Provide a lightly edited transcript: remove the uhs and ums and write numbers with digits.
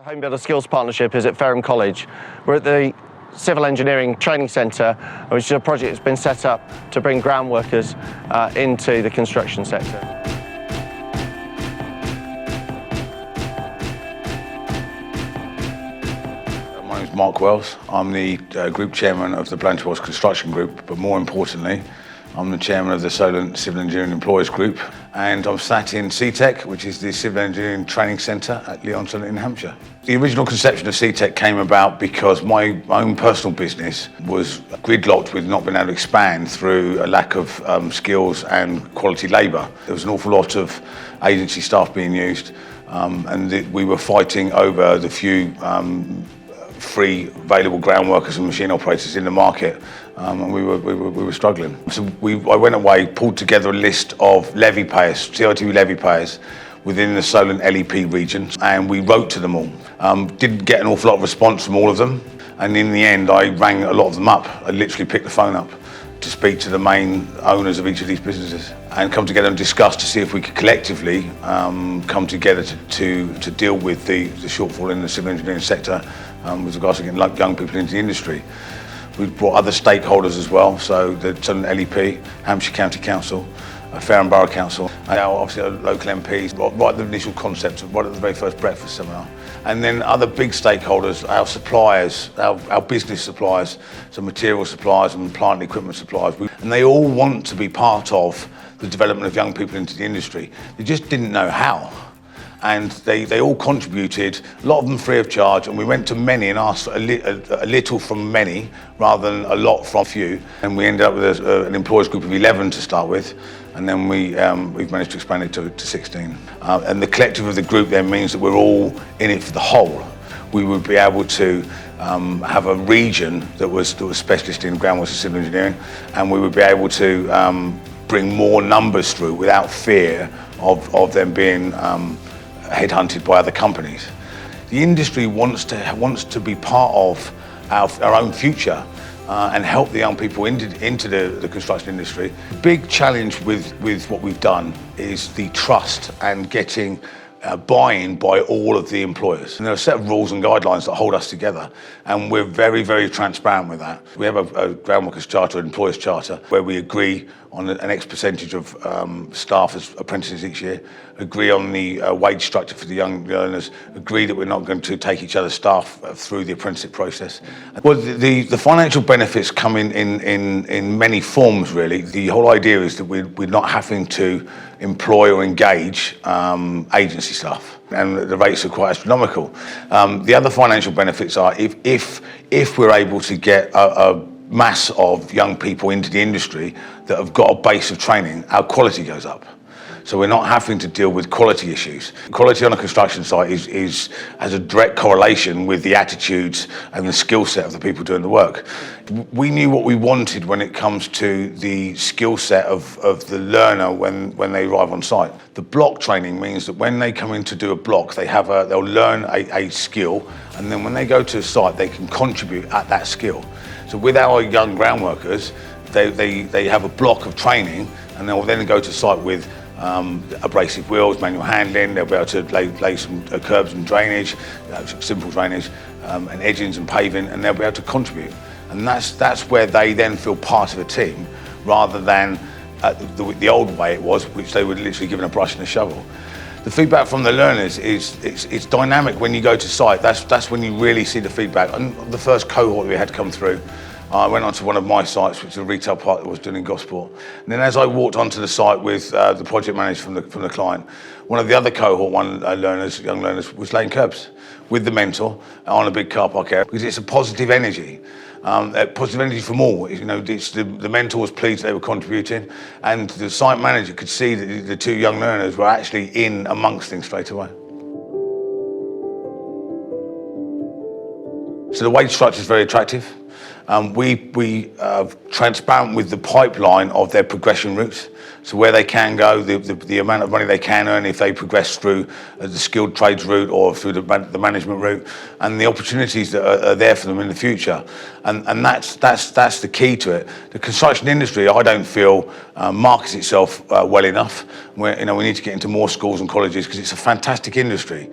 Home Builder Skills Partnership is at Fareham College. We're at the Civil Engineering Training Centre, which is a project that's been set up to bring ground workers into the construction sector. My name is Mark Wells. I'm the Group Chairman of the Blanchard Wells Construction Group, but more importantly, I'm the Chairman of the Solent Civil Engineering Employers Group, and I'm sat in CETC, which is the Civil Engineering Training Centre at Leon Solent in Hampshire. The original conception of CETC came about because my own personal business was gridlocked with not being able to expand through a lack of skills and quality labour. There was an awful lot of agency staff being used, and we were fighting over the few free available ground workers and machine operators in the market, and we were struggling. So I went away, pulled together a list of levy payers, CITB levy payers within the Solent LEP region, and we wrote to them all. Didn't get an awful lot of response from all of them, and in the end I rang a lot of them up. I literally picked the phone up to speak to the main owners of each of these businesses and come together and discuss to see if we could collectively come together to deal with the shortfall in the civil engineering sector with regards to getting young people into the industry. We've brought other stakeholders as well, so the Solent LEP, Hampshire County Council, Fareham Borough Council, and obviously our local MPs, right at the initial concept, right at the very first breakfast seminar. And then other big stakeholders, our suppliers, our business suppliers, so material suppliers and plant and equipment suppliers, and they all want to be part of the development of young people into the industry. They just didn't know how. And they all contributed, a lot of them free of charge, and we went to many and asked a little from many rather than a lot from few. And we ended up with an employers group of 11 to start with, and then we've managed to expand it to 16. And the collective of the group then means that we're all in it for the whole. We would be able to have a region that was specialist in groundworks and civil engineering, and we would be able to bring more numbers through without fear of them being headhunted by other companies. The industry wants to be part of our own future and help the young people into the construction industry. The big challenge with what we've done is the trust and getting buy-in by all of the employers. And there are a set of rules and guidelines that hold us together, and we're very, very transparent with that. We have a groundworkers charter, an employers charter, where we agree on an X percentage of staff as apprentices each year, agree on the wage structure for the young learners, agree that we're not going to take each other's staff through the apprenticeship process. Well, the financial benefits come in many forms, really. The whole idea is that we're not having to employ or engage agency staff, and the rates are quite astronomical. The other financial benefits are if we're able to get a mass of young people into the industry that have got a base of training, our quality goes up. So we're not having to deal with quality issues. Quality on a construction site has a direct correlation with the attitudes and the skill set of the people doing the work. We knew what we wanted when it comes to the skill set of the learner when they arrive on site. The block training means that when they come in to do a block, they'll learn a skill, and then when they go to a site, they can contribute at that skill. So with our young ground workers, they have a block of training, and they'll then go to site with abrasive wheels, manual handling. They'll be able to lay some curbs and drainage, simple drainage, and edgings and paving, and they'll be able to contribute. And that's where they then feel part of a team, rather than the old way it was, which they were literally given a brush and a shovel. The feedback from the learners is it's dynamic when you go to site. That's when you really see the feedback. And the first cohort we had come through, I went onto one of my sites, which is a retail park that was doing in Gosport. And then as I walked onto the site with the project manager from the client, one of the other cohort young learners, was laying curbs with the mentor on a big car park area, because it's a positive energy. Positive energy from all. You know, the mentor was pleased they were contributing, and the site manager could see that the two young learners were actually in amongst things straight away. So the wage structure is very attractive. We are transparent with the pipeline of their progression routes. So where they can go, the amount of money they can earn if they progress through the skilled trades route or through the management route, and the opportunities that are there for them in the future. And that's the key to it. The construction industry, I don't feel, markets itself well enough. We need to get into more schools and colleges, because it's a fantastic industry.